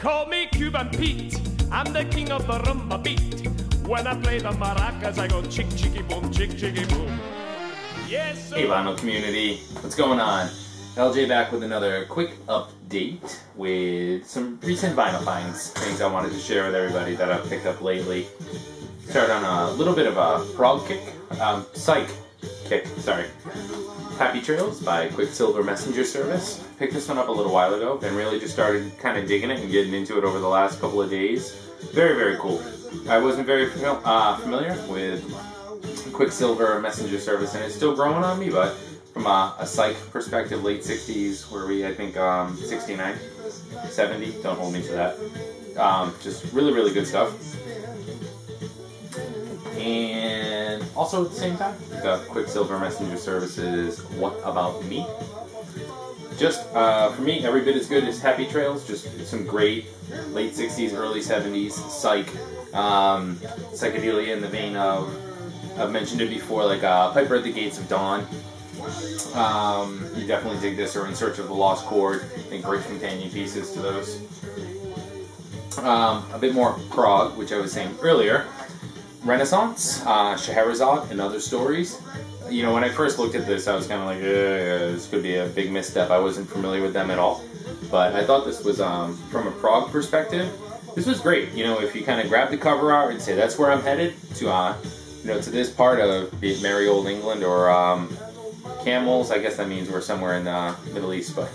call me Cuban Pete. I'm the king of the rumba beat. When I play the maracas, I go chick chicky boom, chick chicky boom. Yes, sir. Hey vinyl community, what's going on? LJ back with another quick update with some recent vinyl finds, things I wanted to share with everybody that I've picked up lately. Start on a little bit of a prog kick, psych kick, sorry. Happy Trails by Quicksilver Messenger Service. Picked this one up a little while ago and really just started kind of digging it and getting into it over the last couple of days. Very, very cool. I wasn't very familiar with Quicksilver Messenger Service, and it's still growing on me, but from a psych perspective, late 60s, where we, I think, 69, 70, don't hold me to that. Just really, really good stuff. And also at the same time, we've got Quicksilver Messenger Service's What About Me? Just, for me, every bit as good as Happy Trails, just some great late 60s, early 70s psych, psychedelia in the vein of, I've mentioned it before, like Piper at the Gates of Dawn. You definitely dig this, or In Search of the Lost Chord, and great companion pieces to those. A bit more prog, which I was saying earlier. Renaissance, Scheherazade, and Other Stories. You know, when I first looked at this, I was kind of like, this could be a big misstep. I wasn't familiar with them at all. But I thought this was, from a prog perspective, this was great. You know, if you kind of grab the cover art and say, that's where I'm headed, to, you know, to this part of, be it merry old England or, Camels, I guess that means we're somewhere in the Middle East, but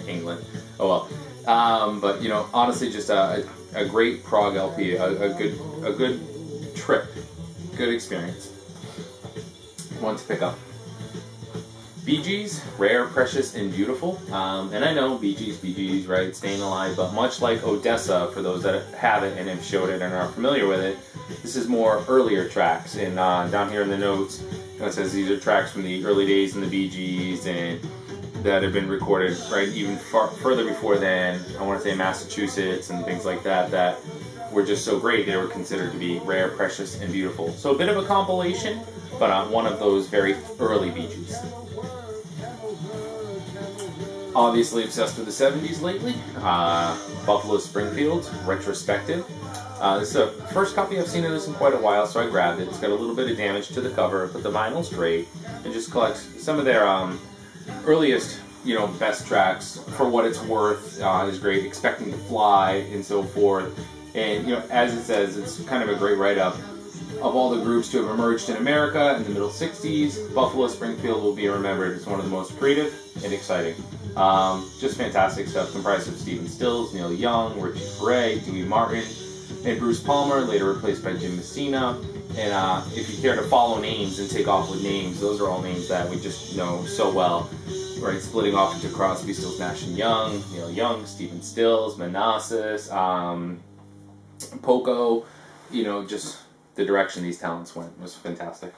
England. Oh well. But you know, honestly, just a great prog LP, a good trip, good experience. One to pick up. Bee Gees, Rare, Precious, and Beautiful. And I know Bee Gees, right? Staying Alive, but much like Odessa, for those that have it and have showed it and are familiar with it, this is more earlier tracks. And down here in the notes, it says these are tracks from the early days in the Bee Gees and that have been recorded right even further before then. I want to say Massachusetts and things like that that were just so great they were considered to be rare, precious, and beautiful. So a bit of a compilation, but one of those very early Bee Gees. Obviously obsessed with the 70s lately. Buffalo Springfield, Retrospective. This is the first copy I've seen of this in quite a while, so I grabbed it. It's got a little bit of damage to the cover, but the vinyl's great. It just collects some of their earliest, you know, best tracks for what it's worth. Is great. Expecting to Fly and so forth. And, you know, as it says, it's kind of a great write-up of all the groups to have emerged in America in the middle 60s. Buffalo Springfield will be remembered as one of the most creative and exciting. Just fantastic stuff, comprised of Stephen Stills, Neil Young, Richie Furay, Dewey Martin, and Bruce Palmer, later replaced by Jim Messina. And if you care to follow names and take off with names, those are all names that we just know so well. Right, splitting off into Crosby, Stills, Nash and Young, Neil Young, Stephen Stills, Manassas, Poco. You know, just the direction these talents went was fantastic.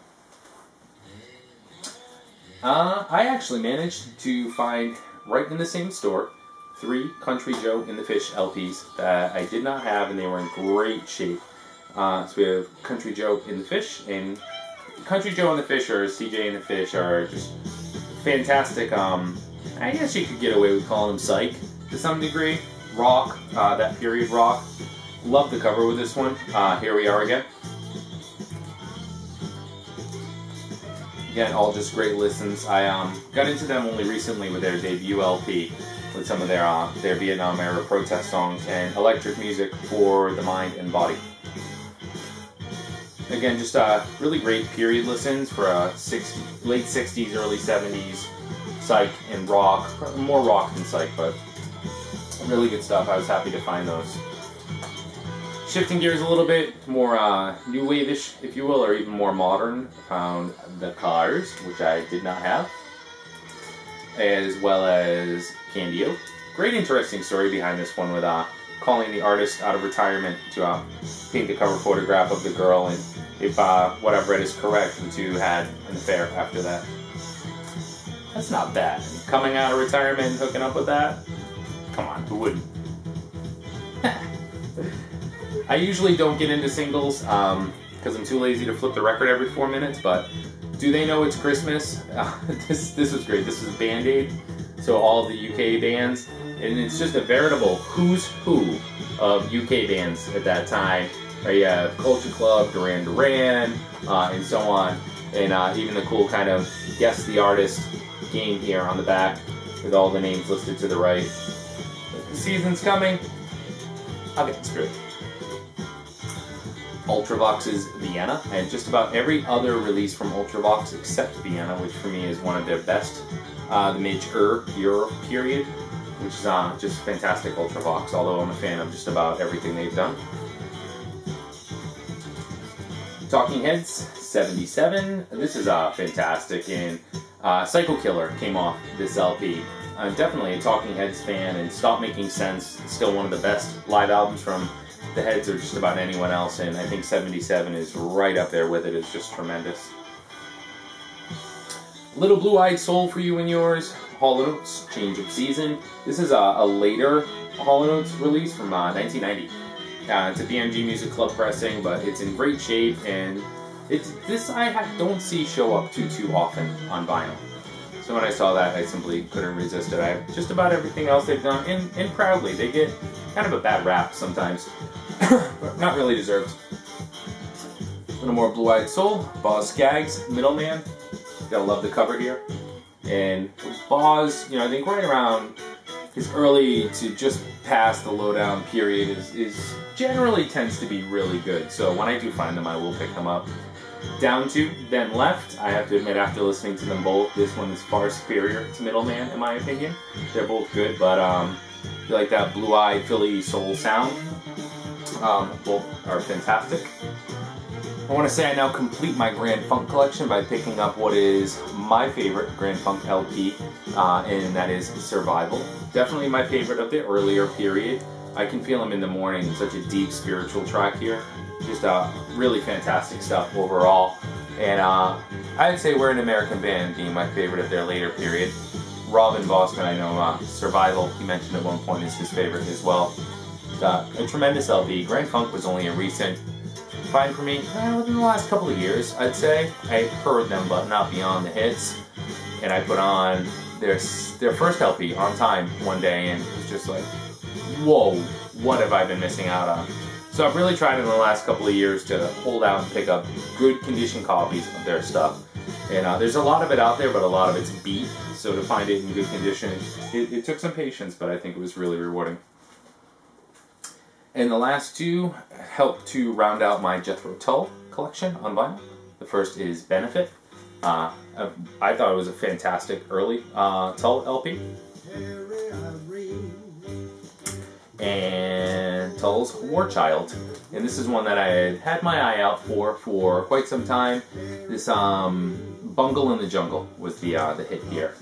I actually managed to find, right in the same store, 3 Country Joe and the Fish LPs that I did not have, and they were in great shape. So we have Country Joe and the Fish, and Country Joe and the Fish, or CJ and the Fish, are just fantastic. I guess you could get away with calling them psych to some degree. Rock, that period rock. Love the cover with this one. Here we are again. Again, all just great listens. I got into them only recently with their debut LP, with some of their Vietnam era protest songs and electric music for the mind and body. Again, just really great period listens for late 60s, early 70s psych and rock. More rock than psych, but really good stuff. I was happy to find those. Shifting gears a little bit, more new wave-ish, if you will, or even more modern. Found The Cars, which I did not have, as well as Candio. Great interesting story behind this one with calling the artist out of retirement to paint the cover photograph of the girl, and if what I've read is correct, the two had an affair after that. That's not bad. Coming out of retirement and hooking up with that? Come on, who wouldn't? I usually don't get into singles because I'm too lazy to flip the record every 4 minutes, but do they know it's Christmas? This was great. This is Band-Aid, so all of the UK bands, And it's just a veritable who's who of UK bands at that time. You have Culture Club, Duran Duran, and so on. And even the cool kind of guess the artist game here on the back with all the names listed to the right. The season's coming. I'll get screwed. Ultravox's Vienna, and just about every other release from Ultravox except Vienna, which for me is one of their best. The mid-Euro period, which is just fantastic Ultravox, although I'm a fan of just about everything they've done. Talking Heads, 77. This is fantastic, and Psycho Killer came off this LP. I'm definitely a Talking Heads fan, and Stop Making Sense is still one of the best live albums from the Heads or just about anyone else, and I think 77 is right up there with it. It's just tremendous. Little Blue-Eyed Soul for you and yours. Hall & Oates, Change of Season. This is a later Hall & Oates release from 1990. It's a BMG Music Club pressing, but it's in great shape, and this I don't see show up too often on vinyl. So when I saw that, I simply couldn't resist it. I have just about everything else they've done, and proudly. They get kind of a bad rap sometimes, but not really deserved. A little more Blue-Eyed Soul. Boz Scaggs, Middleman. Gotta love the cover here. And Boz, I think right around his early to just past the lowdown period is generally tends to be really good. So when I do find them, I will pick them up. Down to, then Left. I have to admit, after listening to them both, this one is far superior to Middleman, in my opinion. They're both good, but you like that blue-eyed Philly soul sound. Both are fantastic. I want to say I now complete my Grand Funk collection by picking up what is my favorite Grand Funk LP, and that is Survival. Definitely my favorite of the earlier period. I Can Feel Him in the Morning, such a deep spiritual track here. Just really fantastic stuff overall. And I'd say We're an American Band being my favorite of their later period. Robin Bosman, I know Survival, he mentioned at one point, is his favorite as well. A tremendous LP. Grand Funk was only a recent find for me within the last couple of years, I'd say. I heard them, but not beyond the hits. And I put on their first LP, On Time, one day, and it was just like, whoa, what have I been missing out on? So I've really tried in the last couple of years to hold out and pick up good condition copies of their stuff. And there's a lot of it out there, but a lot of it's beat. So to find it in good condition, it took some patience, but I think it was really rewarding. And the last two help to round out my Jethro Tull collection on vinyl. The first is Benefit. I thought it was a fantastic early Tull LP. And Tull's War Child. And this is one that I had my eye out for quite some time. This Bungle in the Jungle was the hit here.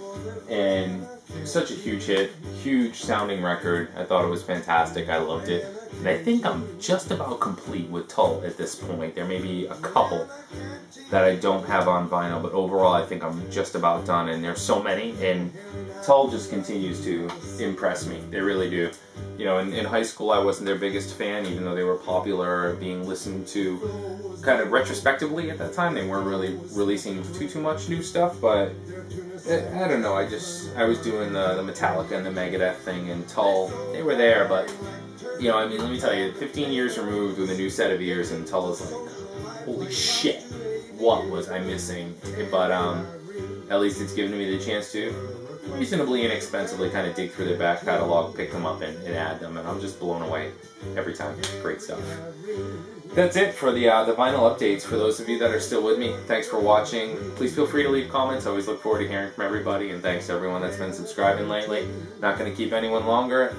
And such a huge hit, huge sounding record. I thought it was fantastic. I loved it. And I think I'm just about complete with Tull at this point. There may be a couple that I don't have on vinyl, but overall I think I'm just about done. And there's so many, and Tull just continues to impress me. They really do. In high school I wasn't their biggest fan, even though they were popular, being listened to kind of retrospectively at that time. They weren't really releasing too much new stuff, but I don't know. I was doing the Metallica and the Megadeth thing, and Tull, they were there, but let me tell you, 15 years removed with a new set of ears, and Tull is like, holy shit, what was I missing? But at least it's given me the chance to reasonably inexpensively kind of dig through their back catalog, pick them up, and add them, and I'm just blown away every time. Great stuff. That's it for the vinyl updates. For those of you that are still with me, thanks for watching. Please feel free to leave comments. I always look forward to hearing from everybody, and thanks to everyone that's been subscribing lately. Not going to keep anyone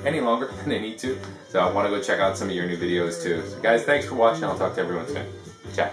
any longer than they need to, so I want to go check out some of your new videos too. So guys, thanks for watching. I'll talk to everyone soon. Ciao.